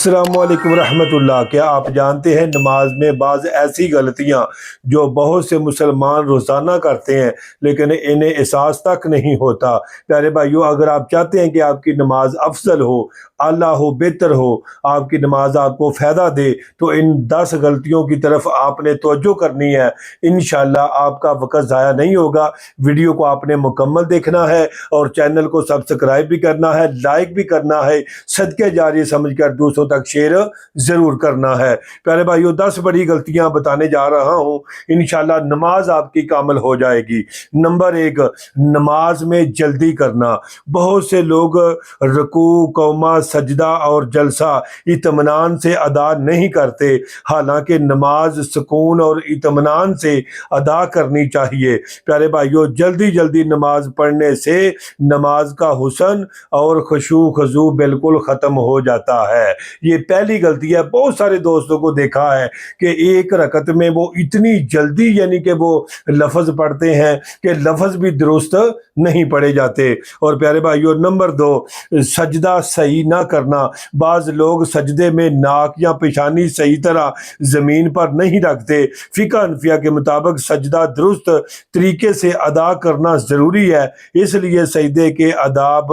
अस्सलाम वालेकुम रहमतुल्लाह। क्या आप जानते हैं नमाज में बाज़ ऐसी गलतियां जो बहुत से मुसलमान रोज़ाना करते हैं लेकिन इन्हें एहसास तक नहीं होता। प्यारे भाइयों, अगर आप चाहते हैं कि आपकी नमाज अफजल हो, आला हो, बेहतर हो, आपकी नमाज आपको फ़ायदा दे, तो इन 10 गलतियों की तरफ आपने तवज्जो करनी है। इंशाअल्लाह आपका वक़्त ज़ाया नहीं होगा। वीडियो को आपने मुकम्मल देखना है और चैनल को सब्सक्राइब भी करना है, लाइक भी करना है, सदके जारी समझकर दूसरों तक शेयर जरूर करना है। प्यारे भाइयों, 10 बड़ी गलतियां बताने जा रहा हूं, इंशाल्लाह नमाज आपकी कामिल हो जाएगी। नंबर 1, नमाज में जल्दी करना। बहुत से लोग रुकू, कौमा, सजदा और जलसा इत्मीनान से अदा नहीं करते, हालांकि नमाज सुकून और इत्मीनान से अदा करनी चाहिए। प्यारे भाइयों, जल्दी जल्दी नमाज पढ़ने से नमाज का हुस्न और खुशू खजू बिल्कुल ख़त्म हो जाता है। ये पहली गलती है। बहुत सारे दोस्तों को देखा है कि एक रकत में वो इतनी जल्दी यानी कि वो लफ्ज़ पढ़ते हैं कि लफ्ज़ भी दुरुस्त नहीं पढ़े जाते। और प्यारे भाइयों, नंबर 2, सजदा सही ना करना। बाज़ लोग सजदे में नाक या पेशानी सही तरह ज़मीन पर नहीं रखते। फ़िक़्ह हनफिया के मुताबिक सजदा दुरुस्त तरीके से अदा करना ज़रूरी है, इसलिए सजदे के आदाब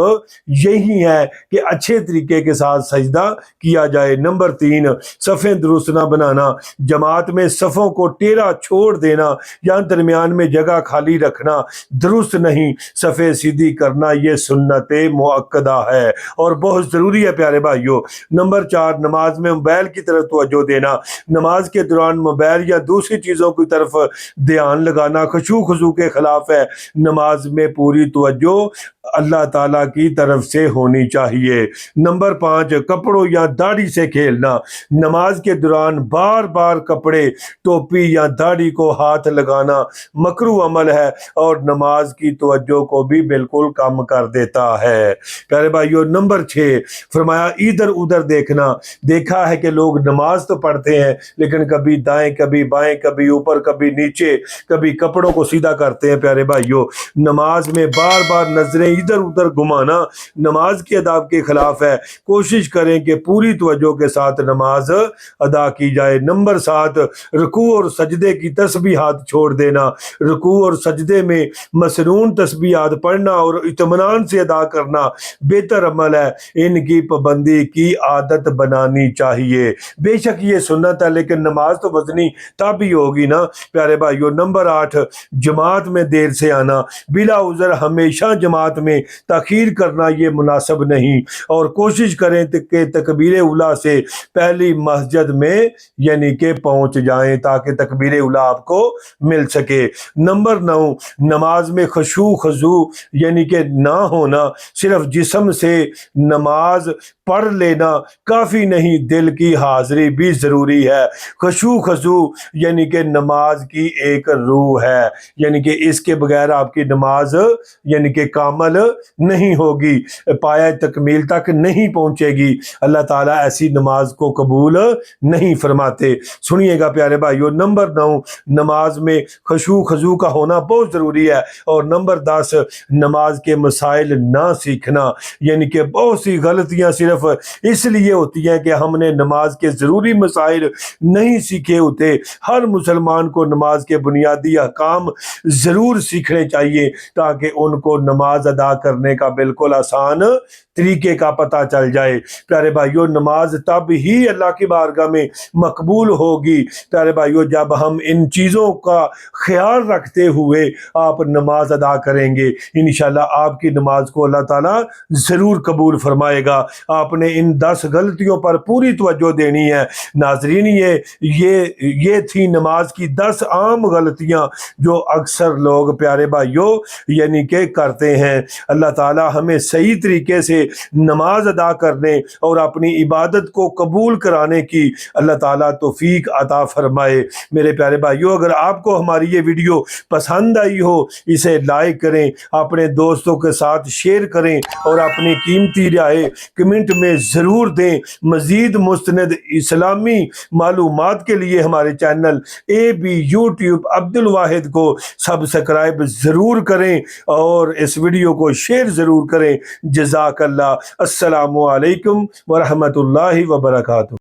यही है कि अच्छे तरीके के साथ सजदा किया जाए। नंबर 3, सफ़ें दुरुस्त ना बनाना। जमात में सफ़ों को टेढ़ा छोड़ देना या दरमियान में जगह खाली रखना दुरुस्त नहीं। सफ़े सीधी करना ये सुन्नत मुअक्कदा है और बहुत ज़रूरी है। प्यारे भाइयों, नंबर 4, नमाज में मोबाइल की तरफ तवज्जो देना। नमाज के दौरान मोबाइल या दूसरी चीज़ों की तरफ ध्यान लगाना खुशू खुशू के ख़िलाफ़ है। नमाज में पूरी तवज्जो अल्लाह ताला की तरफ से होनी चाहिए। नंबर 5, कपड़ों या दाढ़ी से खेलना। नमाज के दौरान बार बार कपड़े, टोपी या दाढ़ी को हाथ लगाना मकरूह अमल है और नमाज की तवज्जो को भी बिल्कुल कम कर देता है। प्यारे भाइयों, नंबर 6, फरमाया इधर उधर देखना। देखा है कि लोग नमाज तो पढ़ते हैं लेकिन कभी दाएं कभी बाएं, कभी ऊपर कभी नीचे, कभी कपड़ों को सीधा करते हैं। प्यारे भाइयों, नमाज में बार बार नजरें इधर उधर घुमाना नमाज के अदाब के खिलाफ है। कोशिश करें कि पूरी तवज्जो के साथ नमाज अदा की जाए। नंबर 7, रुकू और सजदे की तस्बीहात छोड़ देना। रुकू और सजदे में मसनून तस्बीहात पढ़ना और इत्मीनान से अदा करना बेहतर अमल है। इनकी पाबंदी की आदत बनानी चाहिए। बेशक ये सुन्नत है लेकिन नमाज तो वज़नी तब ही होगी ना। प्यारे भाइयों, नंबर 8, जमात में देर से आना। बिला उज़र हमेशा जमात में ताखीर करना ये मुनासिब नहीं और कोशिश करें कि तकबीर उला से पहली मस्जिद में यानी कि पहुंच जाएं ताकि तकबीर उला आपको मिल सके। नंबर 9, नमाज में खुशू खजू यानी कि ना होना। सिर्फ जिस्म से नमाज पढ़ लेना काफ़ी नहीं, दिल की हाज़िरी भी ज़रूरी है। खुशू खजू यानी कि नमाज की एक रूह है, यानी कि इसके बगैर आपकी नमाज यानी कि कामल नहीं होगी, पाया तकमील तक नहीं पहुंचेगी। अल्लाह ताला ऐसी नमाज को कबूल नहीं फरमाते। सुनिएगा प्यारे भाइयों, नंबर 9, नमाज में खुशू खजू का होना बहुत ज़रूरी है। और नंबर 10, नमाज के मसाइल ना सीखना, यानी कि बहुत सी गलतियां सिर्फ इसलिए होती हैं कि हमने नमाज के ज़रूरी मसाइल नहीं सीखे होते। हर मुसलमान को नमाज के बुनियादी अहकाम ज़रूर सीखने चाहिए ताकि उनको नमाज अदा करने का बिल्कुल आसान तरीके का पता चल जाए। प्यारे भाइयों, नमाज तब ही अल्लाह की बारगाह में मकबूल होगी प्यारे भाइयों जब हम इन चीज़ों का ख्याल रखते हुए आप नमाज अदा करेंगे। इंशाल्लाह आपकी नमाज को अल्लाह ताला ज़रूर कबूल फरमाएगा। आपने इन 10 गलतियों पर पूरी तवज्जो देनी है। नाजरीन, ये थी नमाज की 10 आम गलतियां जो अक्सर लोग प्यारे भाइयों यानी कि करते हैं। अल्लाह ताला हमें सही तरीके से नमाज अदा करने और अपनी इबादत को कबूल कराने की अल्लाह ताला तौफीक अता फरमाए। मेरे प्यारे भाइयों, अगर आपको हमारी ये वीडियो पसंद आई हो, इसे लाइक करें, अपने दोस्तों के साथ शेयर करें और अपनी कीमती राय कमेंट में ज़रूर दें। मज़ीद मुस्तनद इस्लामी मालूमात के लिए हमारे चैनल AB YouTube अब्दुल वाहिद को सब्सक्राइब ज़रूर करें और इस वीडियो کو شیئر ضرور کریں۔ جزاک اللہ۔ السلام علیکم ورحمۃ اللہ وبرکاتہ۔